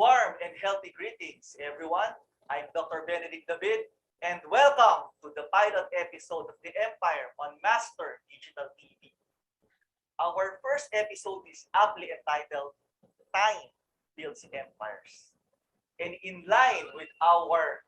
Warm and healthy greetings, everyone. I'm Dr. Benedict David, and welcome to the pilot episode of The Empire on Master Digital TV. Our first episode is aptly entitled Time Builds Empires. And in line with our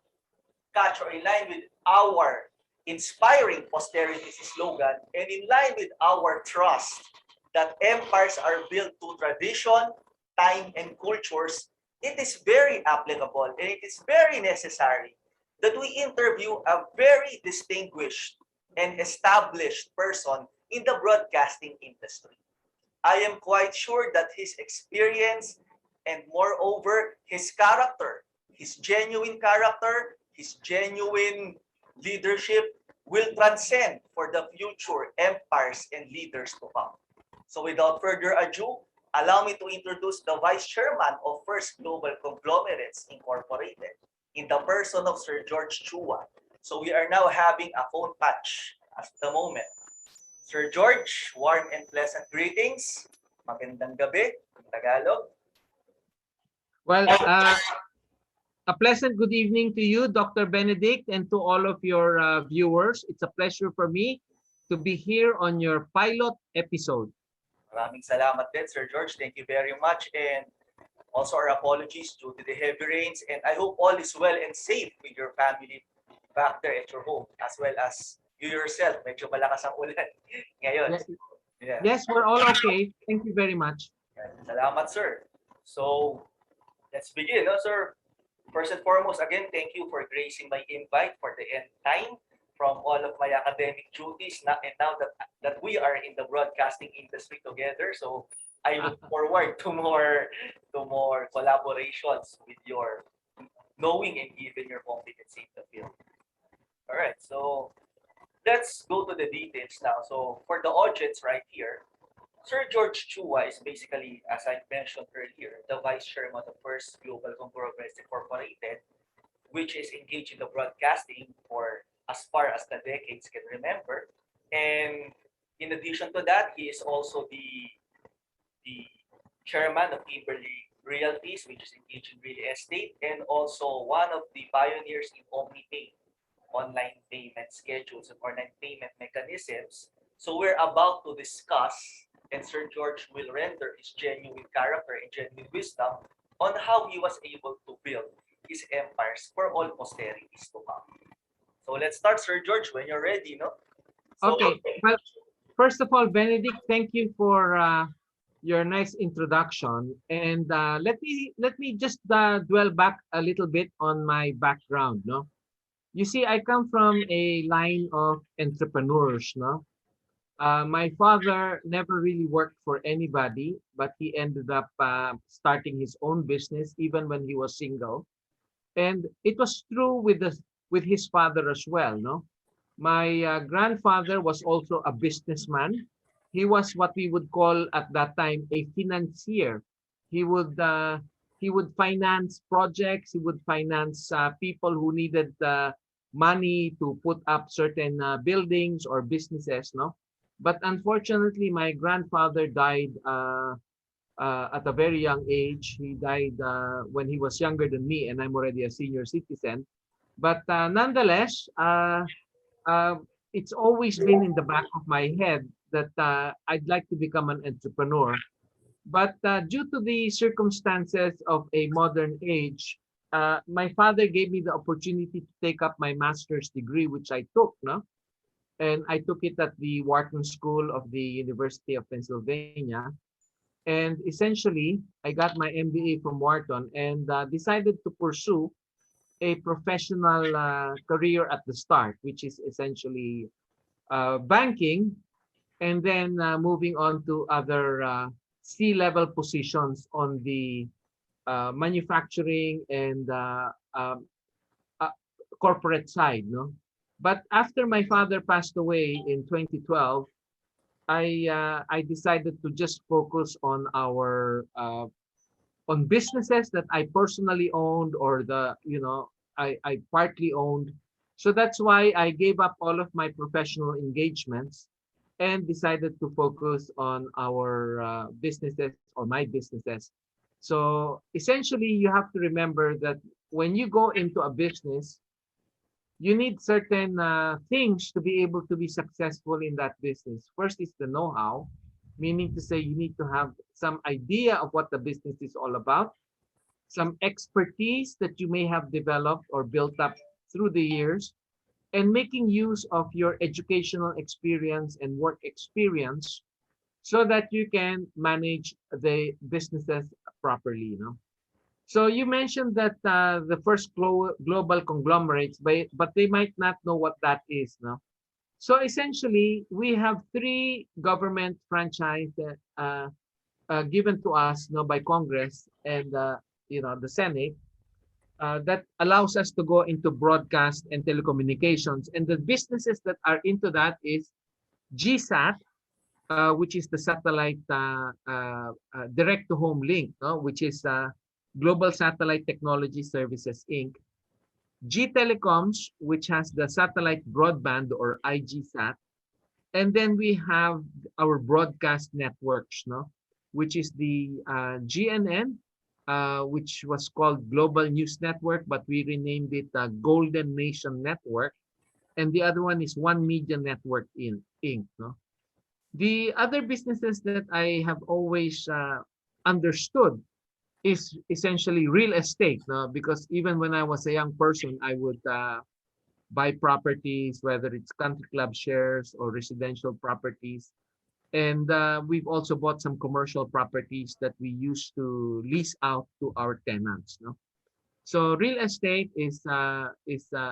catch, or in line with our inspiring posterity slogan, and in line with our trust that empires are built to tradition, time, and cultures, it is very applicable and it is very necessary that we interview a very distinguished and established person in the broadcasting industry. I am quite sure that his experience and moreover his genuine leadership will transcend for the future empires and leaders to come. So without further ado, allow me to introduce the Vice Chairman of First Global Conglomerates Incorporated in the person of Sir George Chua. So we are now having a phone patch at the moment. Sir George, warm and pleasant greetings. Magandang gabi, in Tagalog. Well, a pleasant good evening to you, Dr. Benedict, and to all of your viewers. It's a pleasure for me to be here on your pilot episode. Maraming salamat din, Sir George. Thank you very much. And also our apologies due to the heavy rains. And I hope all is well and safe with your family back there at your home, as well as you yourself. Medyo malakas ang ulan ngayon. Yes, Yeah. yes, we're all okay. Thank you very much. Salamat, sir. So, let's begin, no, sir? First and foremost, again, thank you for gracing my invite for the end time from all of my academic duties. And now that we are in the broadcasting industry together, so I look forward to more collaborations with your knowing and given your competence in the field. All right, so let's go to the details now. So for the audience right here, Sir George Chua is basically, as I mentioned earlier, the Vice Chairman of the First Global Conglomerates Incorporated, which is engaged in the broadcasting for as far as the decades can remember. And in addition to that, he is also the chairman of Kimberly Realties, which is engaged in real estate, and also one of the pioneers in OmniPay, online payment schedules and online payment mechanisms. So we're about to discuss, and Sir George will render his genuine character and genuine wisdom on how he was able to build his empires for all posterities to come. So let's start, Sir George, when you're ready, no? So, Okay. Well, first of all, Benedict, thank you for your nice introduction. And let me just dwell back a little bit on my background. No, you see, I come from a line of entrepreneurs. No, my father never really worked for anybody, but he ended up starting his own business even when he was single. And it was true with his father as well. No, my grandfather was also a businessman. He was what we would call at that time a financier. He would uh, he would finance projects. He would finance people who needed money to put up certain buildings or businesses. No, but unfortunately, my grandfather died at a very young age. He died when he was younger than me, and I'm already a senior citizen. But nonetheless, uh, it's always been in the back of my head that I'd like to become an entrepreneur. But due to the circumstances of a modern age, my father gave me the opportunity to take up my master's degree, which I took, no? And I took it at the Wharton School of the University of Pennsylvania. And essentially, I got my MBA from Wharton and decided to pursue a professional career at the start, which is essentially banking, and then moving on to other C-level positions on the manufacturing and uh, corporate side. No, but after my father passed away in 2012, I decided to just focus on our on businesses that I personally owned or I partly owned. So that's why I gave up all of my professional engagements and decided to focus on our businesses or my businesses. So essentially, you have to remember that when you go into a business, you need certain things to be able to be successful in that business. First is the know-how, meaning to say you need to have some idea of what the business is all about, some expertise that you may have developed or built up through the years, and making use of your educational experience and work experience so that you can manage the businesses properly. So you mentioned that the first global conglomerates, but they might not know what that is. No? So essentially, we have three government franchise given to us, by Congress and the Senate, that allows us to go into broadcast and telecommunications. And the businesses that are into that is GSAT, which is the satellite direct to home link, no? Which is Global Satellite Technology Services Inc. G Telecoms, which has the satellite broadband or IGSAT, and then we have our broadcast networks, no, which is the GNN, which was called Global News Network, but we renamed it Golden Nation Network, and the other one is One Media Network Inc. No? The other businesses that I have always understood is essentially real estate, no? Because even when I was a young person, I would buy properties, whether it's country club shares or residential properties. And we've also bought some commercial properties that we used to lease out to our tenants. No? So real estate is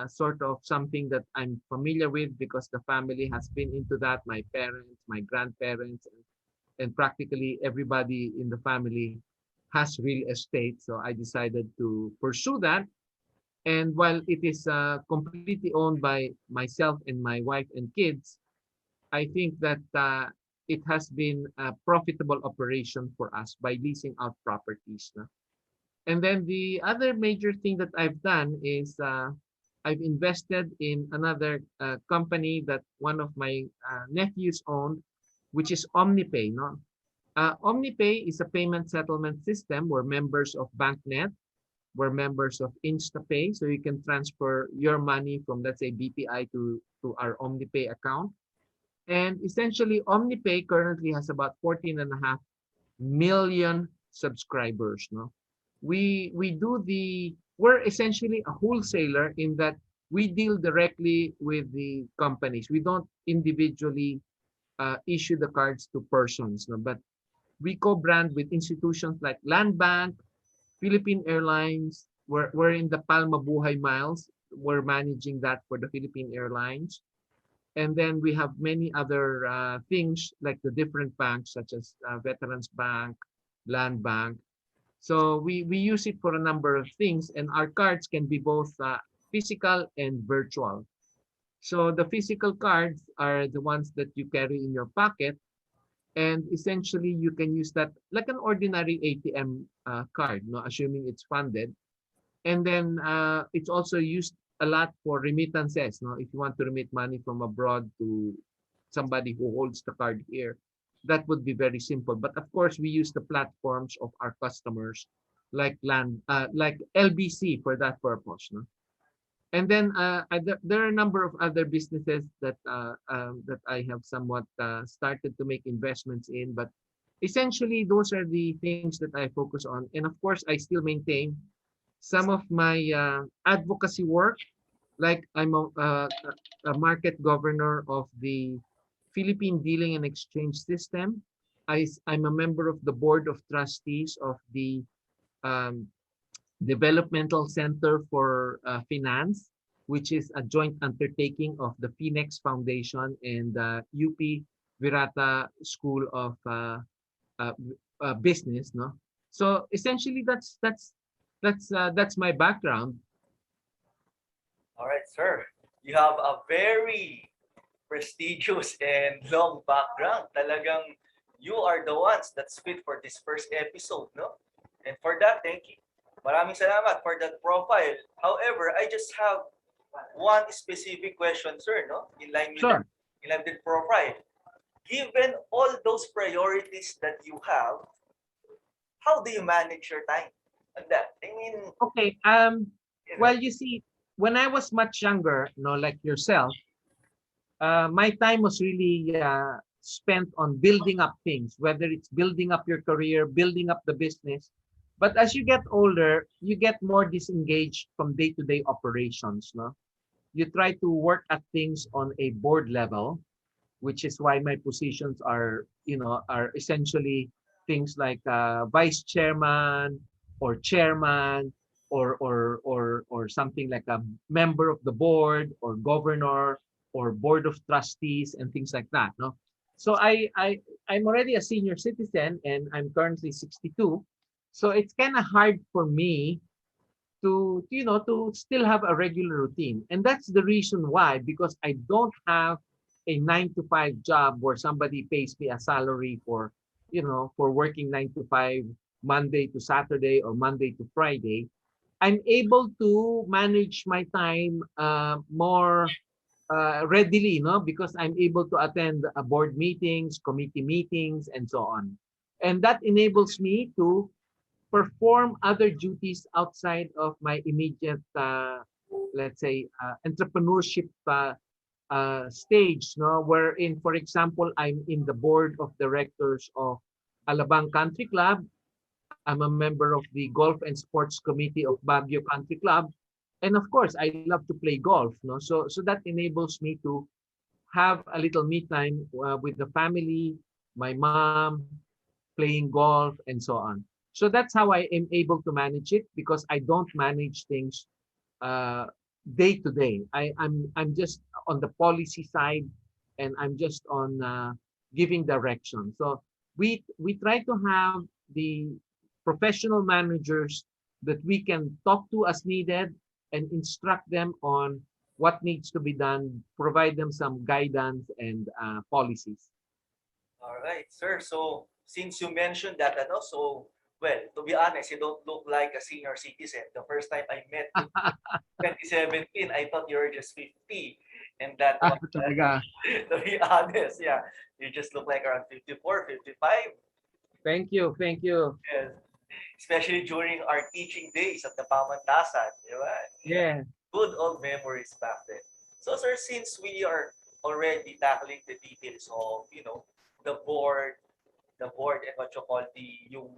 sort of something that I'm familiar with because the family has been into that. My parents, my grandparents, and practically everybody in the family has real estate. So I decided to pursue that. And while it is completely owned by myself and my wife and kids, I think that it has been a profitable operation for us by leasing out properties. No? And then the other major thing that I've done is I've invested in another company that one of my nephews owned, which is OmniPay. No? OmniPay is a payment settlement system where members of BankNet, we're members of InstaPay, so you can transfer your money from, let's say, BPI to our OmniPay account. And essentially, OmniPay currently has about 14.5 million subscribers. No, we're essentially a wholesaler in that we deal directly with the companies. We don't individually issue the cards to persons, no, but we co-brand with institutions like Land Bank, Philippine Airlines. We're in the Palma Buhay Miles. We're managing that for the Philippine Airlines. And then we have many other things like the different banks such as Veterans Bank, Land Bank. So we use it for a number of things, and our cards can be both physical and virtual. So the physical cards are the ones that you carry in your pocket, and essentially you can use that like an ordinary ATM card, no, assuming it's funded. And then it's also used a lot for remittances. No, if you want to remit money from abroad to somebody who holds the card here, that would be very simple. But of course, we use the platforms of our customers, like LBC for that purpose. No? And then there are a number of other businesses that I have somewhat started to make investments in. But essentially, those are the things that I focus on. And of course, I still maintain some of my advocacy work, like I'm a market governor of the Philippine Dealing and Exchange System. I'm a member of the board of trustees of the um, Developmental Center for Finance, which is a joint undertaking of the Phoenix Foundation and the UP Virata School of uh, Business. No, so essentially that's my background. All right, sir. You have a very prestigious and long background. Talagang you are the ones that's fit for this first episode, no? And for that, thank you. Maraming salamat for that profile. However, I just have one specific question, sir, no? Sure. In line with profile. Given all those priorities that you have, how do you manage your time on that? I mean, Okay. you know, Well, you see, when I was much younger, like yourself, my time was really spent on building up things, whether it's building up your career, building up the business. But as you get older, you get more disengaged from day-to-day operations. No, you try to work at things on a board level, which is why my positions are, are essentially things like vice chairman or chairman or something like a member of the board or governor or board of trustees and things like that. No, so I'm already a senior citizen and I'm currently 62, so it's kind of hard for me to still have a regular routine. And that's the reason why, because I don't have a 9 to 5 job where somebody pays me a salary for working 9 to 5 Monday to Saturday or Monday to Friday. I'm able to manage my time more readily, no, because I'm able to attend board meetings, committee meetings, and so on. And that enables me to perform other duties outside of my immediate, let's say, entrepreneurship stage, no, wherein, for example, I'm in the board of directors of Alabang Country Club. I'm a member of the Golf and Sports Committee of Baguio Country Club. And of course, I love to play golf, no? So that enables me to have a little me time with the family, my mom, playing golf, and so on. So that's how I am able to manage it, because I don't manage things uh, day to day. I'm just on the policy side, and I'm just on giving direction. So we try to have the professional managers that we can talk to as needed and instruct them on what needs to be done, provide them some guidance and policies. all right, sir. So since you mentioned that, so well, to be honest, you don't look like a senior citizen. The first time I met you, 2017, I thought you were just 50, and that Ah, was, talaga. to be honest, yeah, you just look like around 54, 55. Thank you, thank you. Yes. Especially during our teaching days at the Pamantasan, di ba? Yeah. Good old memories back then. So, sir, since we are already tackling the details of, the board, and what you call yung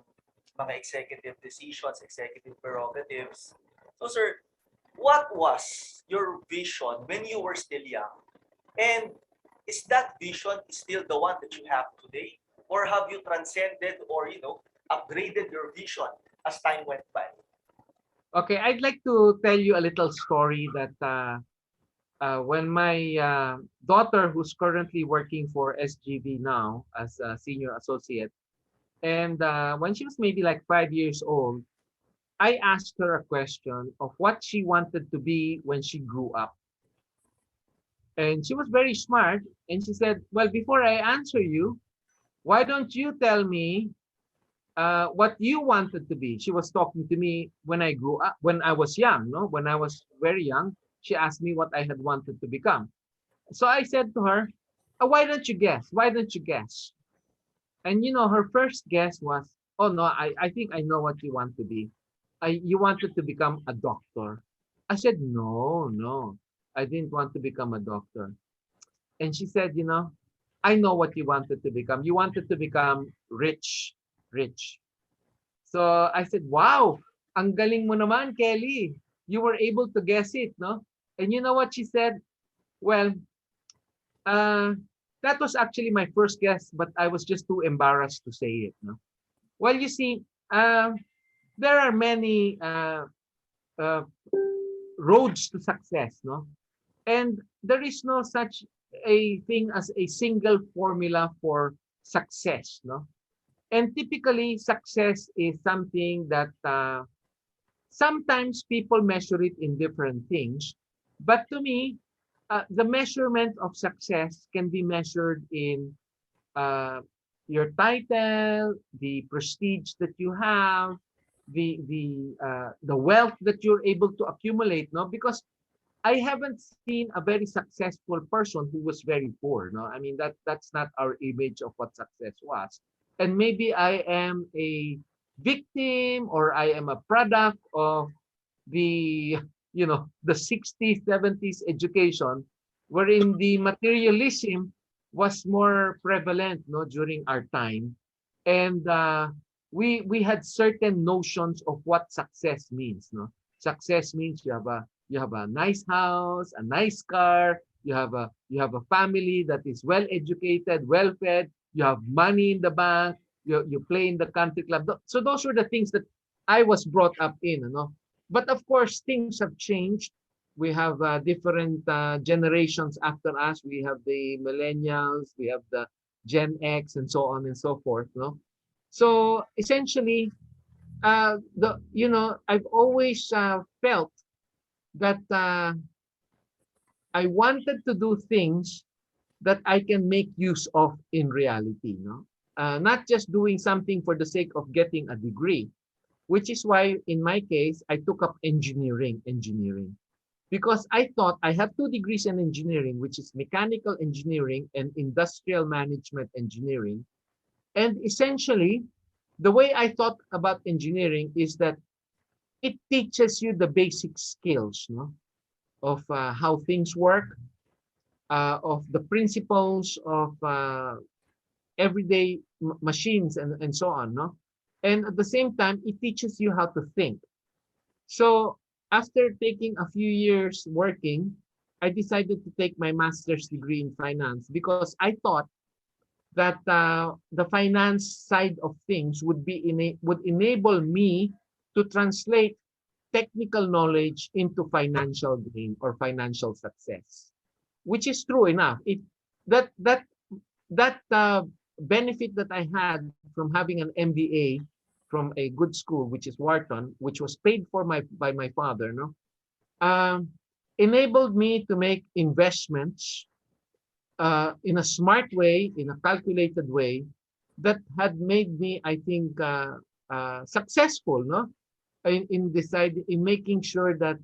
mga executive decisions, executive prerogatives. So, sir, what was your vision when you were still young? And is that vision still the one that you have today? Or have you transcended or, upgraded your vision as time went by? Okay, I'd like to tell you a little story that when my daughter, who's currently working for SGV now as a senior associate, and when she was maybe like 5 years old, I asked her a question of what she wanted to be when she grew up. And she was very smart. And she said, well, before I answer you, why don't you tell me what you wanted to be? She was talking to me when I grew up, when I was young, no? When I was very young, she asked me what I had wanted to become. So I said to her, why don't you guess? Why don't you guess? And her first guess was, oh no, I think I know what you want to be. You wanted to become a doctor. I said, no, no, I didn't want to become a doctor. And she said, I know what you wanted to become. You wanted to become rich, rich. So I said, wow, ang galing mo naman, Kelly. You were able to guess it, no? And you know what she said? Well, uh, that was actually my first guess, but I was just too embarrassed to say it, no? Well, you see, there are many uh, roads to success, no? And there is no such a thing as a single formula for success, no? And typically, success is something that sometimes people measure it in different things. But to me, the measurement of success can be measured in uh, your title, the prestige that you have, the wealth that you're able to accumulate. No, because I haven't seen a very successful person who was very poor. No, I mean that's not our image of what success was. And maybe I am a victim or I am a product of the, the 60s, 70s education, wherein the materialism was more prevalent, no, during our time. And we had certain notions of what success means, no. Success means you have a nice house, a nice car, you have a family that is well educated, well fed, you have money in the bank, you play in the country club. So those were the things that I was brought up in, but of course, things have changed. We have different generations after us. We have the millennials, we have the Gen X, and so on and so forth. No, so essentially, I've always felt that I wanted to do things that I can make use of in reality. No, not just doing something for the sake of getting a degree, which is why in my case I took up engineering because I thought I have 2 degrees in engineering, which is mechanical engineering and industrial management engineering. And essentially, the way I thought about engineering is that it teaches you the basic skills, no, of how things work, of the principles of everyday machines and so on, no. And at the same time, it teaches you how to think. So after taking a few years working, I decided to take my master's degree in finance because I thought that the finance side of things would enable me to translate technical knowledge into financial gain or financial success, which is true enough. That that that benefit that I had from having an MBA from a good school, which is Wharton, which was paid for by my father, no, um, enabled me to make investments in a smart way, in a calculated way, that had made me, I think, successful, no, in making sure that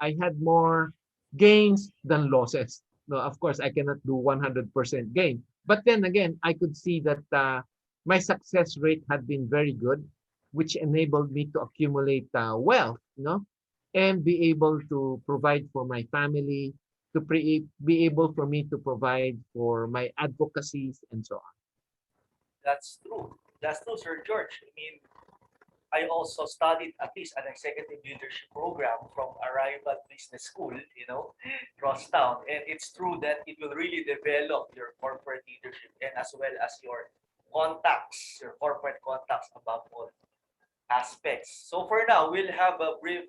I had more gains than losses. No, of course, I cannot do 100% gain, but then again, I could see that my success rate had been very good, which enabled me to accumulate wealth, and be able to provide for my family, be able for me to provide for my advocacies and so on. That's true. That's true, Sir George. I mean, I also studied at least an executive leadership program from Arrival Business School, cross town. And it's true that it will really develop your corporate leadership and as well as your contacts, your corporate contacts above all aspects. So for now, we'll have a brief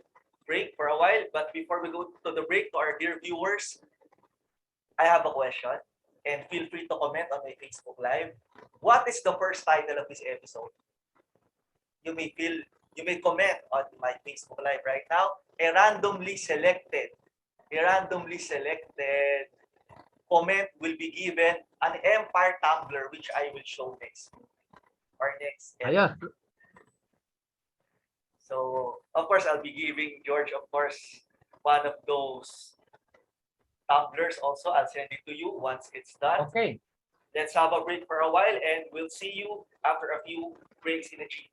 break for a while. But before we go to the break, to our dear viewers, I have a question. And feel free to comment on my Facebook Live. What is the first title of this episode? You may feel you may comment on my Facebook Live right now. A randomly selected comment will be given an Empire tumbler, which I will show next or next Yeah. So of course I'll be giving George, of course, one of those tumblers also. I'll send it to you once it's done. Okay. Let's have a break for a while and we'll see you after a few breaks in the G.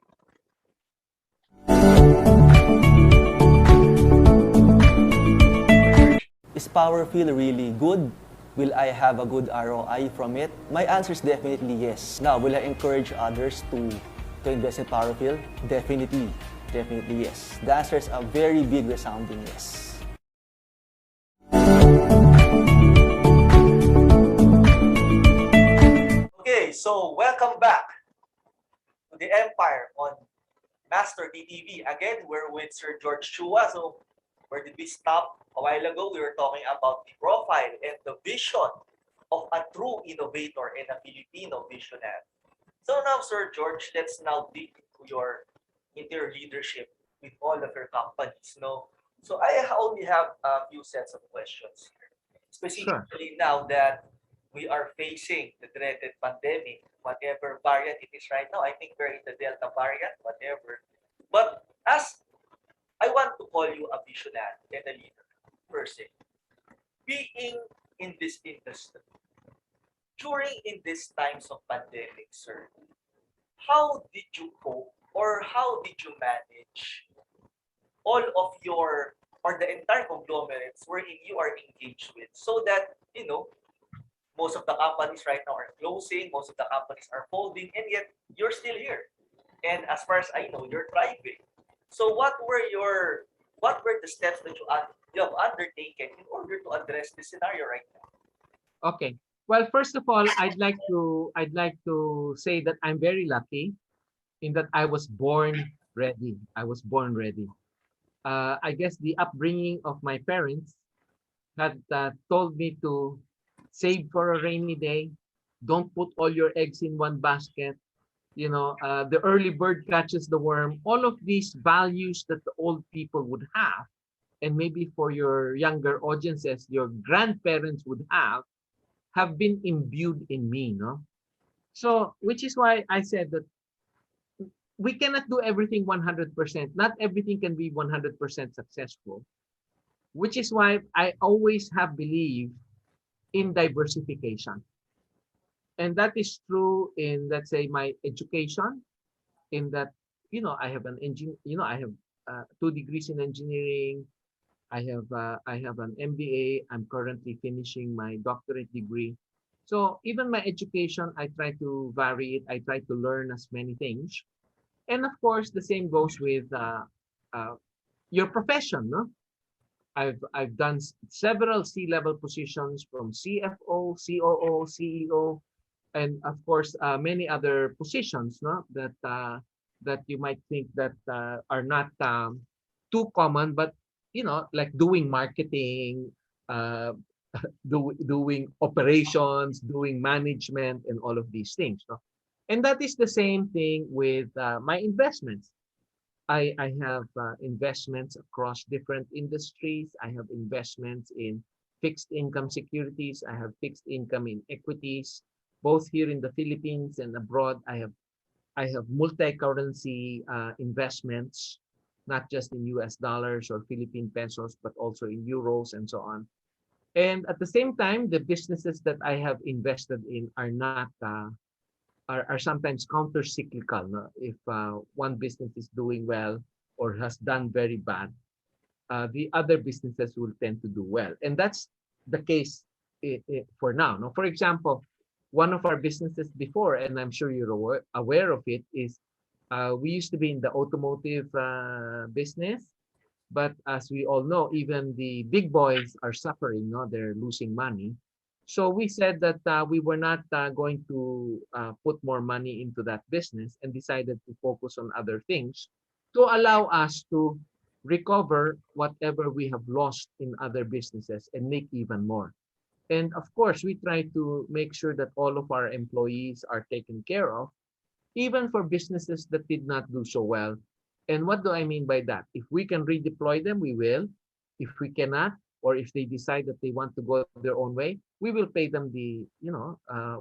Is power feel really good? Will I have a good ROI from it? My answer is definitely yes. Now, will I encourage others to invest in power field? Definitely. Definitely yes. The answer is a very big resounding yes. Okay, so welcome back to the Empire on Master DTV. Again, we're with Sir George Chua. So where did we stop? A while ago, we were talking about the profile and the vision of a true innovator and a Filipino visionary. So now, Sir George, let's now dig into your leadership with all of your companies. No, so I only have a few sets of questions here, Sure. specifically now that we are facing the dreaded pandemic, whatever variant it is right now. I think we're in the Delta variant, whatever. But as I want to call you a visionary and a leader, per se, being in this industry, during in these times of pandemic, sir, how did you cope or how did you manage all of your or the entire conglomerates wherein you are engaged with so that most of the companies right now are closing, most of the companies are folding, and yet you're still here. And as far as I know, you're thriving. So what were the steps that you have undertaken in order to address this scenario right now? Okay. Well, first of all, I'd like to say that I'm very lucky in that I was born ready. I was born ready. I guess the upbringing of my parents had told me to save for a rainy day. Don't put all your eggs in one basket. The early bird catches the worm. All of these values that the old people would have, and maybe for your younger audiences, your grandparents would have been imbued in me, no? So, which is why I said that we cannot do everything 100%. Not everything can be 100% successful, which is why I always have believed in diversification. And that is true in, let's say, my education, in that, I have an engine, I have 2 degrees in engineering. I have an MBA. I'm currently finishing my doctorate degree. So even my education, I try to vary it. I try to learn as many things. And of course, the same goes with uh, your profession, no? I've done several C-level positions from CFO, COO, CEO, and of course many other positions, no? That you might think that are not too common, but like doing marketing, uh, doing operations, doing management, and all of these things. No? And that is the same thing with my investments. I have investments across different industries. I have investments in fixed income securities. I have fixed income in equities, both here in the Philippines and abroad. I have multi-currency investments, not just in US dollars or Philippine pesos, but also in euros and so on. And at the same time, the businesses that I have invested in are not are sometimes counter-cyclical. No? If one business is doing well or has done very bad, the other businesses will tend to do well. And that's the case for now. No? For example, one of our businesses before, and I'm sure you're aware of it, is we used to be in the automotive business. But as we all know, even the big boys are suffering. No? They're losing money. So we said that we were not going to put more money into that business and decided to focus on other things to allow us to recover whatever we have lost in other businesses and make even more. And of course, we try to make sure that all of our employees are taken care of, even for businesses that did not do so well. And what do I mean by that? If we can redeploy them, we will. If we cannot, or if they decide that they want to go their own way, we will pay them the,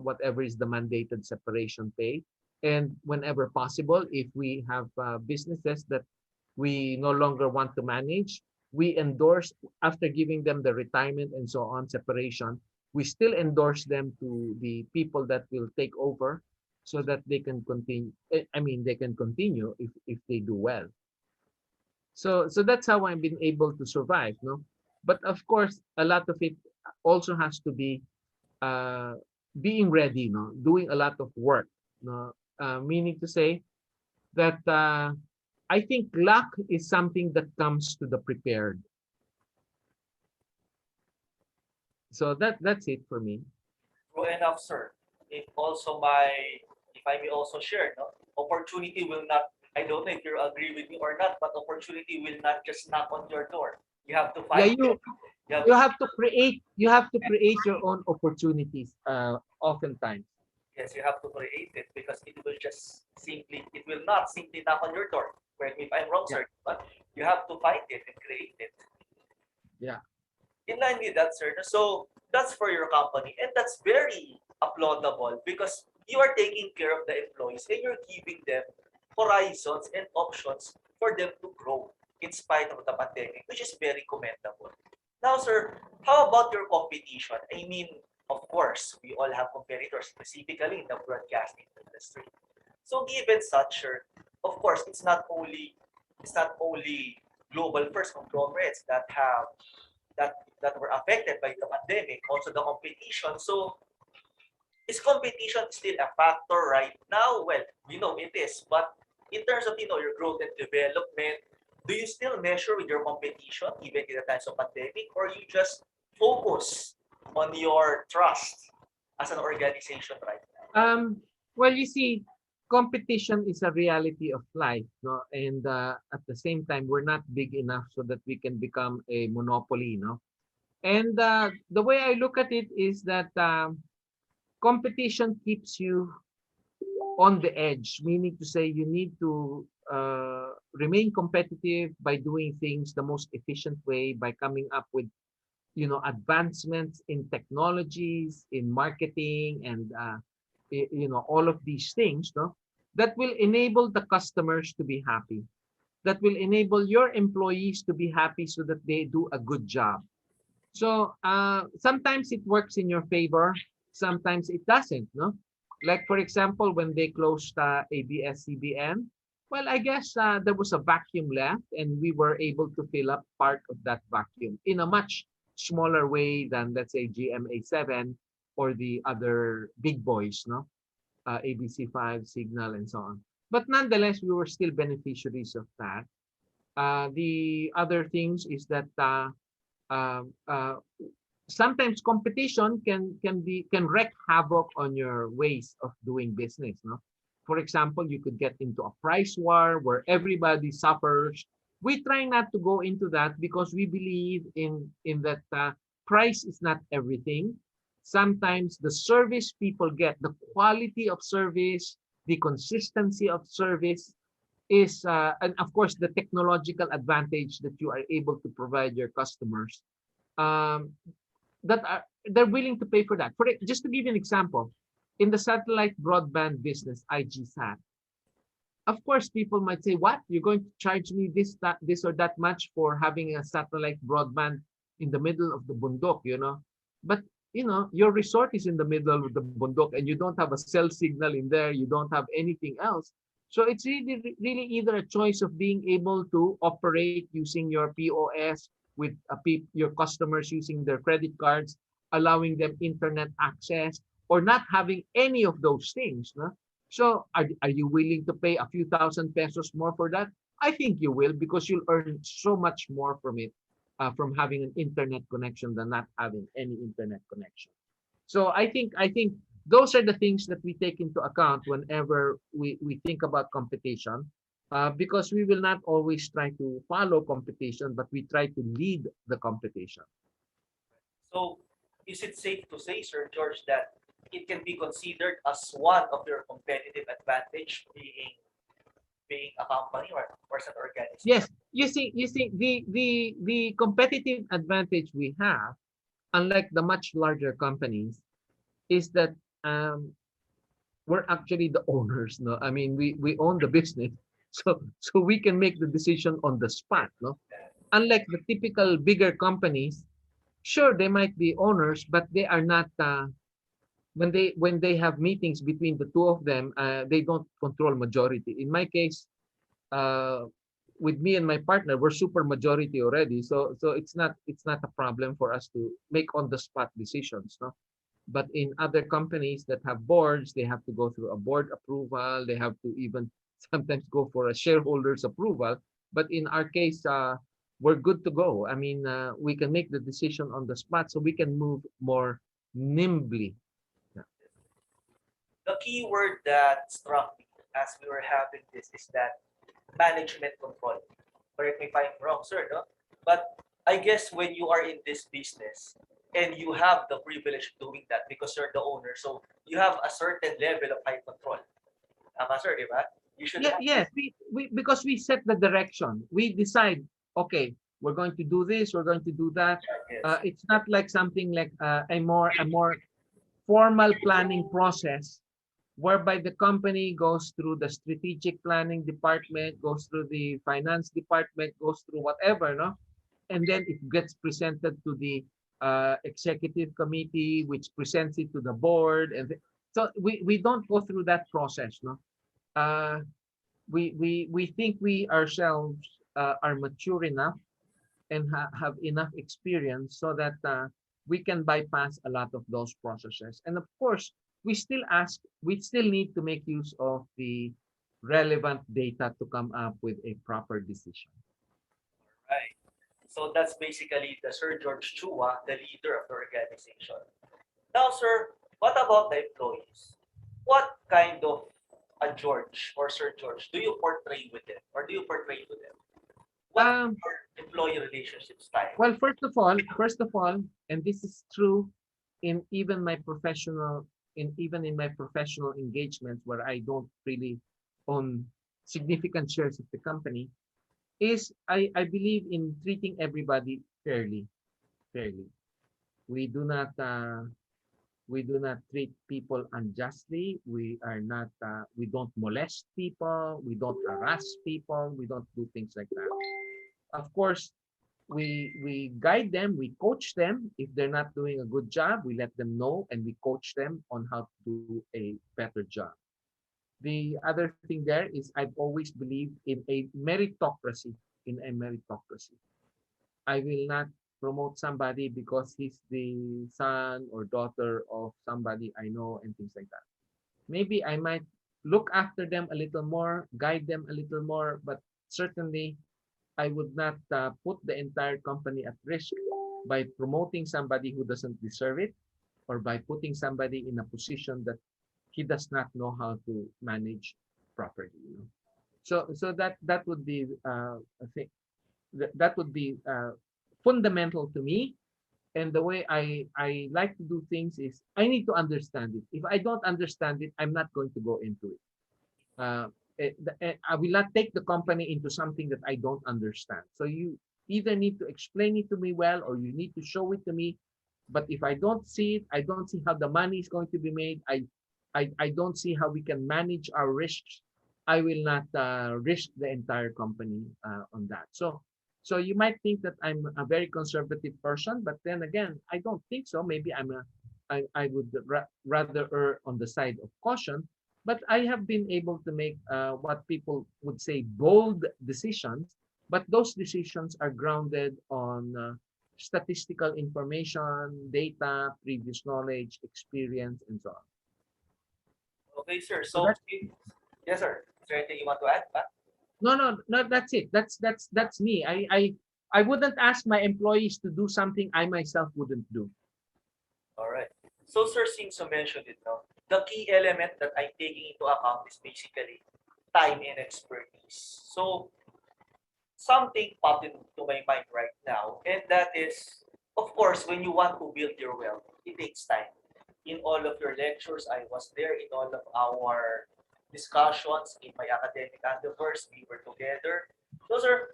whatever is the mandated separation pay. And whenever possible, if we have businesses that we no longer want to manage, we endorse, after giving them the retirement and so on, separation, we still endorse them to the people that will take over so that they can continue. I mean, they can continue if they do well. So that's how I've been able to survive, no? But of course, a lot of it also has to be uh, being ready, no? Doing a lot of work, no? Meaning to say that I think luck is something that comes to the prepared. So that's it for me. True enough, sir. If I may also share, no, opportunity will not. I don't know if you agree with me or not, but opportunity will not just knock on your door. You have to Yeah, find it. You have you to, have to create your own opportunities oftentimes. yes, you have to create it because it will not simply knock on your door. Correct me if I'm wrong, Yeah. sir, but you have to find it and create it. Yeah. In line with that, sir. So that's for your company, and that's very applaudable because you are taking care of the employees and you're giving them horizons and options for them to grow in spite of the pandemic, which is very commendable. Now, sir, how about your competition? I mean, of course, we all have competitors, specifically in the broadcasting industry. So, given such, sir, of course, it's not only global first conglomerates that have that were affected by the pandemic, also the competition. So is competition still a factor right now? Well, we know it is, but in terms of your growth and development, do you still measure with your competition even in the times of pandemic, or you just focus on your trust as an organization right now? Well, you see, competition is a reality of life, no? And at the same time, we're not big enough so that we can become a monopoly, no? And the way I look at it is that competition keeps you on the edge, meaning to say you need to remain competitive by doing things the most efficient way, by coming up with advancements in technologies, in marketing, and all of these things, no, that will enable the customers to be happy, that will enable your employees to be happy so that they do a good job. So sometimes it works in your favor, sometimes it doesn't, no? Like for example, when they closed ABS-CBN, well, I guess there was a vacuum left, and we were able to fill up part of that vacuum in a much smaller way than, let's say, GMA7 or the other big boys, no? ABC5, Signal, and so on. But nonetheless, we were still beneficiaries of that. The other things is that uh, uh, sometimes competition can wreak havoc on your ways of doing business, no? For example, you could get into a price war where everybody suffers. We try not to go into that because we believe in that price is not everything. Sometimes the service people get, the quality of service, the consistency of service is, and of course, the technological advantage that you are able to provide your customers, um, that are they're willing to pay for that. Just to give you an example, in the satellite broadband business, IGSat, of course, people might say, "What? You're going to charge me this or that much for having a satellite broadband in the middle of the bundok?" But your resort is in the middle of the bundok, and you don't have a cell signal in there. You don't have anything else. So it's really either a choice of being able to operate using your POS with your customers using their credit cards, allowing them internet access, or not having any of those things. No? So are you willing to pay a few thousand pesos more for that? I think you will, because you'll earn so much more from it, from having an internet connection than not having any internet connection. So I think those are the things that we take into account whenever we think about competition, because we will not always try to follow competition, but we try to lead the competition. So is it safe to say, Sir George, that it can be considered as one of your competitive advantage being a company or as an organization? Yes, you see, the competitive advantage we have, unlike the much larger companies, is that um, we're actually the owners. No, I mean we own the business, so we can make the decision on the spot. No, unlike the typical bigger companies, sure they might be owners, but they are not. When they have meetings between the two of them, they don't control majority. In my case, uh, with me and my partner, we're super majority already, so it's not a problem for us to make on the spot decisions, no. But in other companies that have boards, they have to go through a board approval. They have to even sometimes go for a shareholders approval. But in our case, we're good to go. I mean, we can make the decision on the spot, so we can move more nimbly. Yeah. The key word that struck me as we were having this is that management control. Correct me if I'm wrong, sir, no? But I guess when you are in this business and you have the privilege of doing that because you're the owner, so you have a certain level of high control. Tama, sir, di ba? You should Yeah, have. yes, we because we set the direction. We decide, okay, we're going to do this, we're going to do that. Yes. It's not like something like a more formal planning process whereby the company goes through the strategic planning department, goes through the finance department, goes through whatever, no? And then it gets presented to the executive committee, which presents it to the board. And so we don't go through that process, no? Uh, we think we ourselves are mature enough and have enough experience so that we can bypass a lot of those processes. And of course, we still need to make use of the relevant data to come up with a proper decision. Right. So that's basically the Sir George Chua, the leader of the organization. Now, sir, what about the employees? What kind of a George or Sir George do you portray with them, or do you portray to them? What Um, your employee relationship style? well, first of all, and this is true in even my professional, even in my professional engagements where I don't really own significant shares of the company, is I believe in treating everybody fairly. Fairly. We do not we do not treat people unjustly. We don't molest people. We don't harass people. We don't do things like that. Of course, we guide them, we coach them. If they're not doing a good job, we let them know and we coach them on how to do a better job. The other thing there is I've always believed in a meritocracy. In a meritocracy, I will not promote somebody because he's the son or daughter of somebody I know and things like that. Maybe I might look after them a little more, guide them a little more, but certainly I would not put the entire company at risk by promoting somebody who doesn't deserve it or by putting somebody in a position that he does not know how to manage properly. You know? So that would be I think that would be fundamental to me. And the way I like to do things is I need to understand it. If I don't understand it, I'm not going to go into it. Uh, I will not take the company into something that I don't understand. So you either need to explain it to me well or you need to show it to me. But if I don't see it, I don't see how the money is going to be made. I don't see how we can manage our risks. I will not risk the entire company on that. So you might think that I'm a very conservative person, but then again, I don't think so. Maybe I would rather err on the side of caution. But I have been able to make what people would say bold decisions, but those decisions are grounded on statistical information, data, previous knowledge, experience, and so on. Okay, sir. So So, yes, sir. Is there anything you want to add, Pat? no, that's it. That's me. I wouldn't ask my employees to do something I myself wouldn't do. All right. So, sir, since you mentioned it, no, the key element that I'm taking into account is basically time and expertise. So, something popped into my mind right now, and that is, of course, when you want to build your wealth, it takes time. In all of your lectures, I was there. In all of our discussions in my academic endeavors, we were together. Those are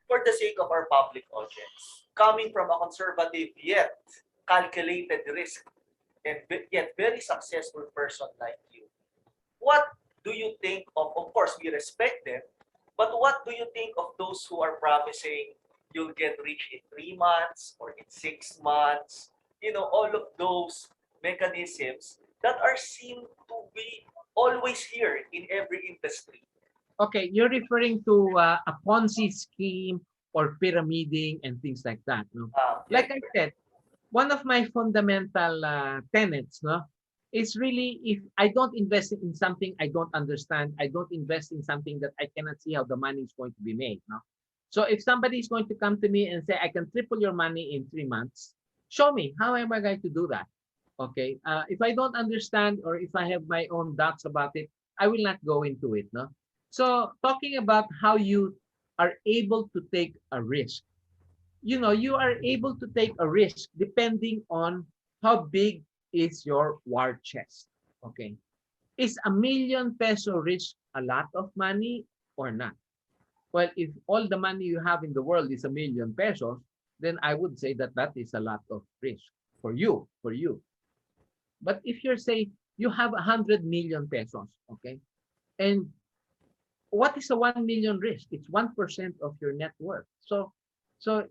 for the sake of our public audience. Coming from a conservative yet calculated risk and yet very successful person like you, what do you think of? Of course, we respect them, but what do you think of those who are promising you'll get rich in 3 months or in 6 months? You know, all of those mechanisms that are seen to be always here in every industry. Okay, you're referring to a Ponzi scheme or pyramiding and things like that, no? Yes, Like I said, one of my fundamental tenets, no, is really if I don't invest in something I don't understand, I don't invest in something that I cannot see how the money is going to be made, no. So if somebody is going to come to me and say I can triple your money in 3 months, show me how am I going to do that? Okay, if I don't understand or if I have my own doubts about it, I will not go into it, no. So talking about how you are able to take a risk, you know, you are able to take a risk depending on how big is your war chest. Okay. Is ₱1 million risk a lot of money or not? Well, if all the money you have in the world is ₱1 million, then I would say that that is a lot of risk for you. But if you're say you have ₱100 million, okay, and what is a 1 million risk? It's 1% of your net worth. So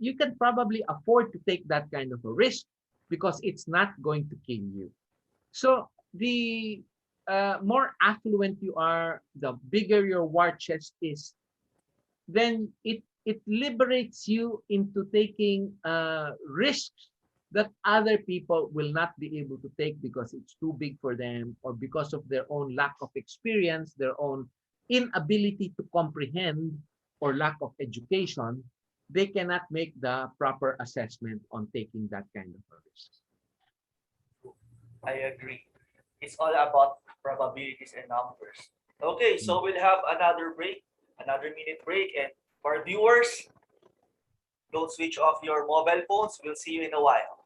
you can probably afford to take that kind of a risk because it's not going to kill you. So the more affluent you are, the bigger your war chest is, then it liberates you into taking risks that other people will not be able to take because it's too big for them, or because of their own lack of experience, their own inability to comprehend, or lack of education. They cannot make the proper assessment on taking that kind of a risk. I agree. It's all about probabilities and numbers. Okay, so we'll have another break, another minute break. And for viewers, don't switch off your mobile phones. We'll see you in a while.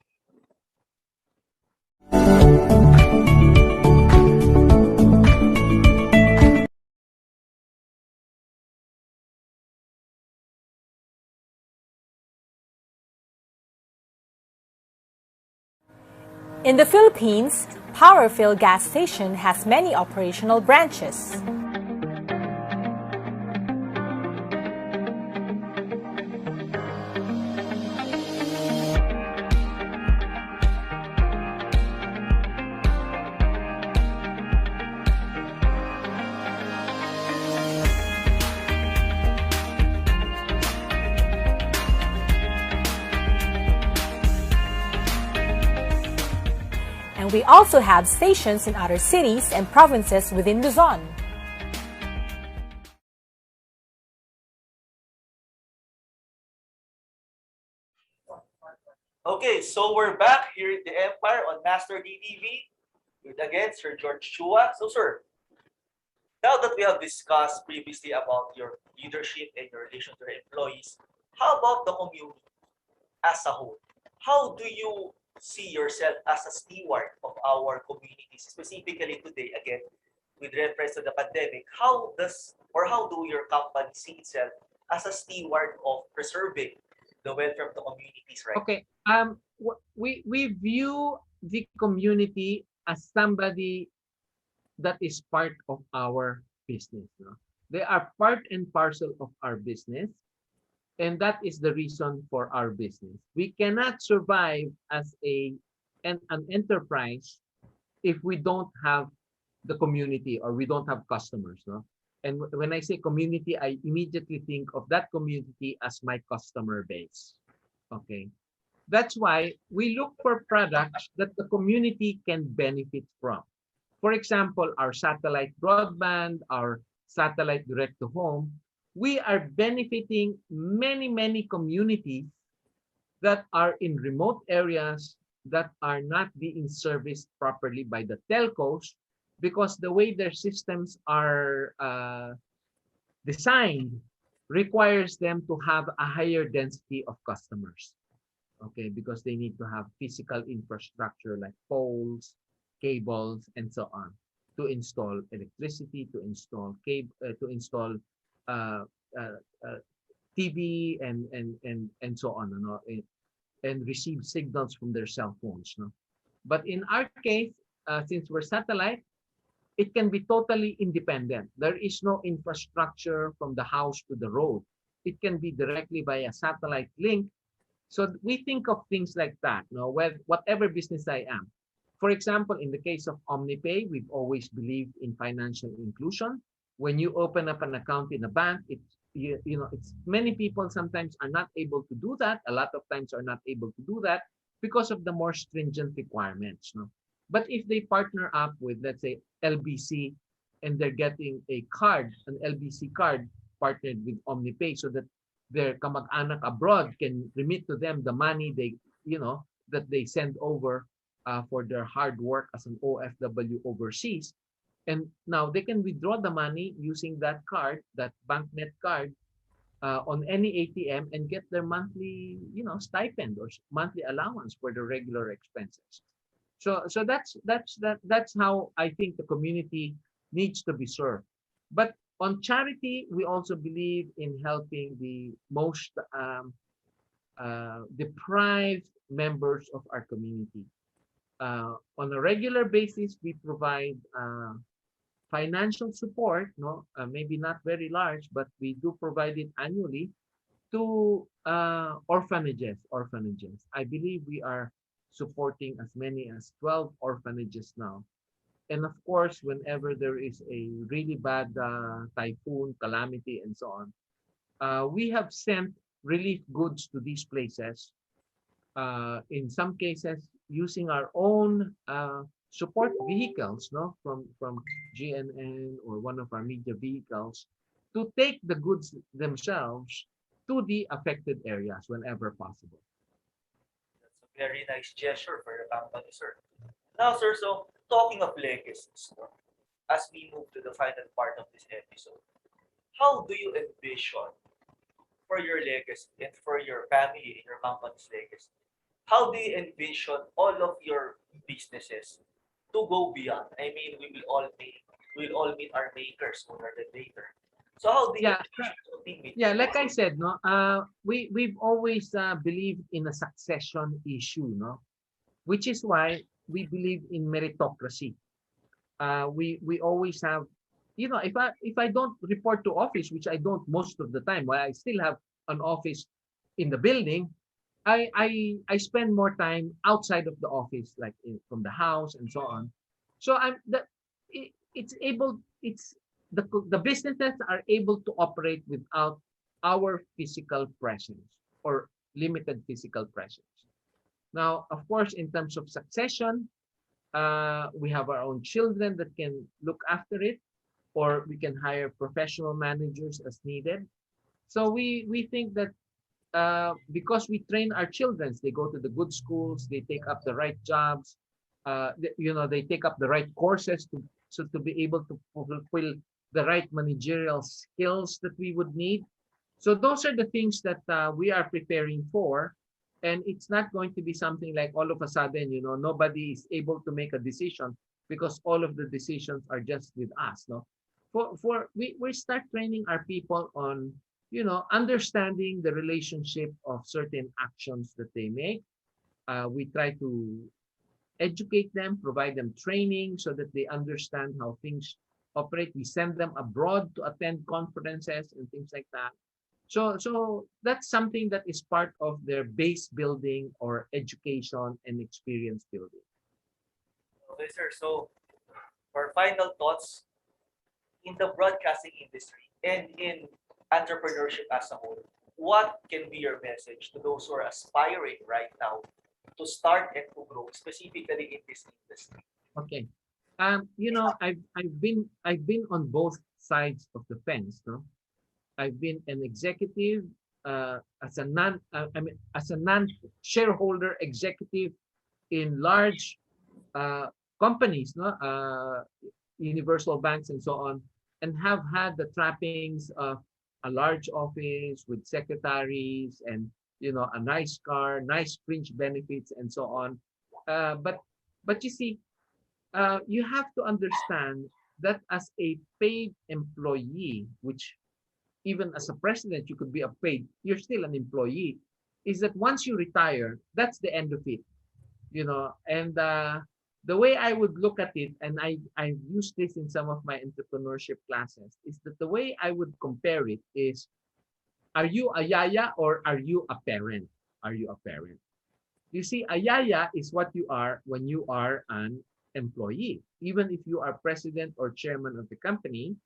In the Philippines, Powerfill gas station has many operational branches. And we also have stations in other cities and provinces within Luzon. Okay, so we're back here in the Empire on Master DTV with again Sir George Chua. So, sir, now that we have discussed previously about your leadership and your relation to your employees, how about the community as a whole? How do you see yourself as a steward of our communities, specifically today, again, with reference to the pandemic? How do your company see itself as a steward of preserving the welfare of the communities, right? Okay. We view the community as somebody that is part of our business. No? They are part and parcel of our business, and that is the reason for our business. We cannot survive as an enterprise if we don't have the community, or we don't have customers. No? And when I say community, I immediately think of that community as my customer base. Okay. That's why we look for products that the community can benefit from. For example, our satellite broadband, our satellite direct to home, we are benefiting many communities that are in remote areas that are not being serviced properly by the telcos, because the way their systems are designed requires them to have a higher density of customers. Okay, because they need to have physical infrastructure like poles, cables, and so on, to install electricity, to install cable, to install uh, uh, uh, TV, and so on, and receive signals from their cell phones. No? But in our case, since we're satellite, it can be totally independent. There is no infrastructure from the house to the road. It can be directly via satellite link. So we think of things like that, whatever business I am. For example, in the case of OmniPay, we've always believed in financial inclusion. When you open up an account in a bank, it's many people sometimes are not able to do that. A lot of times are not able to do that because of the more stringent requirements. No? But if they partner up with, let's say, LBC, and they're getting a card, an LBC card partnered with OmniPay, so that their kamag-anak abroad can remit to them the money that they send over for their hard work as an OFW overseas. And now they can withdraw the money using that card, that BankNet card, on any ATM, and get their monthly, stipend or monthly allowance for the regular expenses. So that's how I think the community needs to be served. But on charity, we also believe in helping the most deprived members of our community. On a regular basis, we provide financial support, maybe not very large, but we do provide it annually to orphanages. I believe we are supporting as many as 12 orphanages now, And of course, whenever there is a really bad typhoon, calamity, and so on, we have sent relief goods to these places. In some cases, using our own support vehicles, no, from GNN or one of our media vehicles, to take the goods themselves to the affected areas whenever possible. That's a very nice gesture for the company, sir. Now, sir, so talking of legacies, no, as we move to the final part of this episode, how do you envision for your legacy and for your family and your company's legacy? How do you envision all of your businesses to go beyond? I mean, we will all meet our makers sooner than later. So how do you Yeah, envision something yeah. Like I said, no, we've always believed in a succession issue, no, which is why we believe in meritocracy. We always have, if I don't report to office, which I don't most of the time, while I still have an office in the building, I spend more time outside of the office, like from the house and so on. So it's able it's the businesses are able to operate without our physical presence or limited physical presence. Now, of course, in terms of succession, we have our own children that can look after it, or we can hire professional managers as needed. So we think that because we train our children, they go to the good schools, they take up the right jobs, they take up the right courses to be able to fulfill the right managerial skills that we would need. So those are the things that we are preparing for. And it's not going to be something like all of a sudden, nobody is able to make a decision because all of the decisions are just with us. No, we start training our people on, understanding the relationship of certain actions that they make. We try to educate them, provide them training so that they understand how things operate. We send them abroad to attend conferences and things like that. So that's something that is part of their base building or education and experience building. Okay, sir. So for final thoughts in the broadcasting industry and in entrepreneurship as a whole, what can be your message to those who are aspiring right now to start and to grow, specifically in this industry? Okay. I've been on both sides of the fence, no? I've been an executive as a non shareholder executive in large uh, companies, no, universal banks and so on, and have had the trappings of a large office with secretaries and a nice car, nice fringe benefits, and so on. But you see, you have to understand that as a paid employee, which even as a president, you could be a paid, you're still an employee, is that once you retire, that's the end of it, and the way I would look at it, and I've used this in some of my entrepreneurship classes, is that the way I would compare it is, are you a yaya or are you a parent? Are you a parent? You see, a yaya is what you are when you are an employee. Even if you are president or chairman of the company,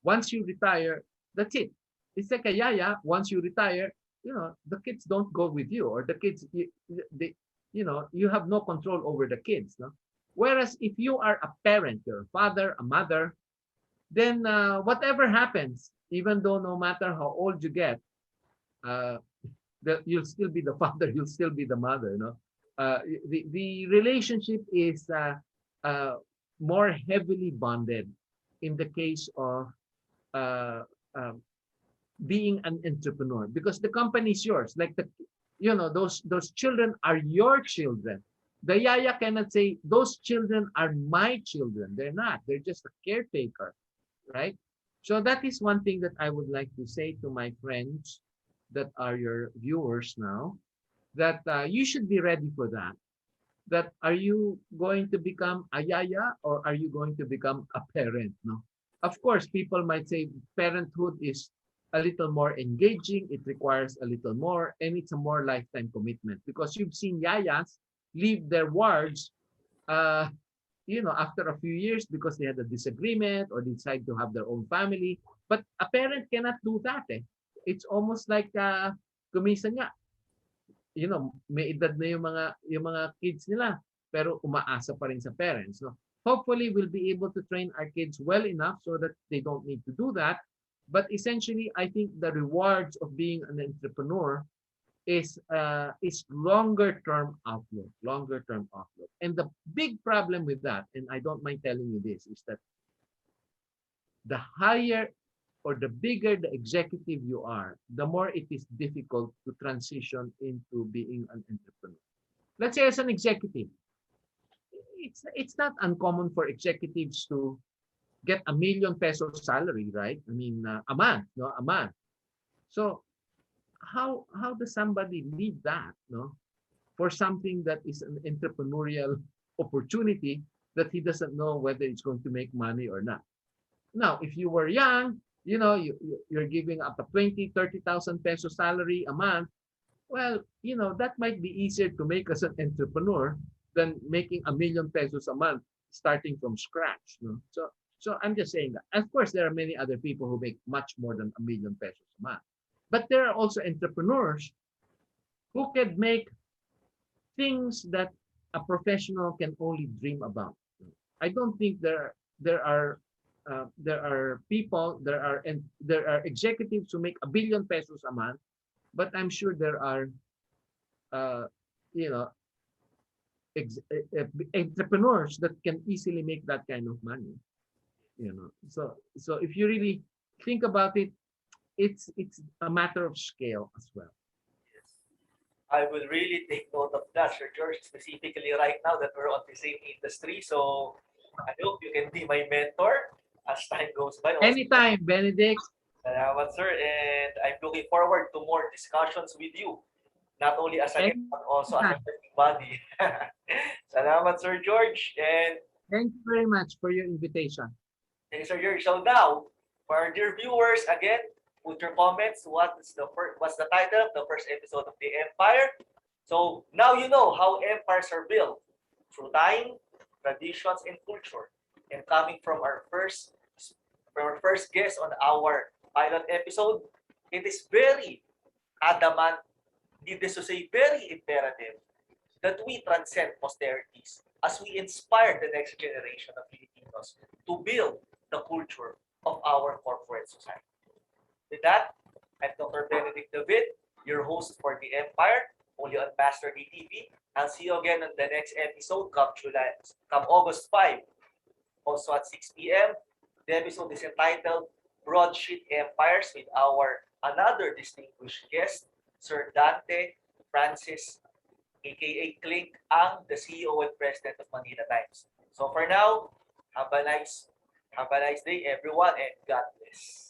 once you retire, that's it. It's like a yaya. Once you retire, the kids don't go with you, or the kids, you have no control over the kids. No? Whereas if you are a parent, you're a father, a mother, then whatever happens, even though no matter how old you get, uh, you'll still be the father, you'll still be the mother. No, the relationship is more heavily bonded in the case of uh, um, being an entrepreneur, because the company is yours. Like those children are your children. The yaya cannot say those children are my children. They're not. They're just a caretaker, right? So that is one thing that I would like to say to my friends that are your viewers now, that you should be ready for that. That are you going to become a yaya or are you going to become a parent? No. Of course, people might say parenthood is a little more engaging. It requires a little more, and it's a more lifetime commitment because you've seen yayas leave their wards, uh, after a few years because they had a disagreement or decide to have their own family. But a parent cannot do that. Eh. It's almost like kumisa nga, may edad na yung mga kids nila pero umaasa pa rin sa parents, no? Hopefully we'll be able to train our kids well enough so that they don't need to do that. But essentially, I think the rewards of being an entrepreneur is longer term outlook, And the big problem with that, and I don't mind telling you this, is that the higher or the bigger the executive you are, the more it is difficult to transition into being an entrepreneur. Let's say as an executive, it's not uncommon for executives to get a million peso salary, right? I mean, a month, no, a month. So how does somebody leave that, no, for something that is an entrepreneurial opportunity that he doesn't know whether it's going to make money or not? Now, if you were young, you're giving up a 20,000-30,000 peso salary a month. Well, that might be easier to make as an entrepreneur than making a million pesos a month starting from scratch. No? So I'm just saying that. Of course, there are many other people who make much more than a million pesos a month. But there are also entrepreneurs who can make things that a professional can only dream about. I don't think there are executives who make 1 billion pesos a month, but I'm sure there are entrepreneurs that can easily make that kind of money. So if you really think about it, it's a matter of scale as well. Yes. I will really take note of that, Sir George, specifically right now that we're on the same industry. So I hope you can be my mentor as time goes by. Anytime, Benedict. Salamat, sir. And I'm looking forward to more discussions with you. Not only as a guest, but also as a learning buddy. Salamat, Sir George. And thank you very much for your invitation. thank you, Sir George. So now, for our dear viewers, again, put your comments. What's the title of the first episode of The Empire? So now you know how empires are built through time, traditions, and culture. And coming from our first guest on our pilot episode, it is very adamant, needless to say, very imperative that we transcend posterities as we inspire the next generation of Filipinos to build the culture of our corporate society. With that, I'm Dr. Benedict David, your host for The Empire, only on Master DTV. I'll see you again on the next episode come August 5, also at 6 p.m. The episode is entitled Broadsheet Empires with our another distinguished guest, Sir Dante Francis, aka Clink Ang, the CEO and President of Manila Times. So for now, have a nice day, everyone, and God bless.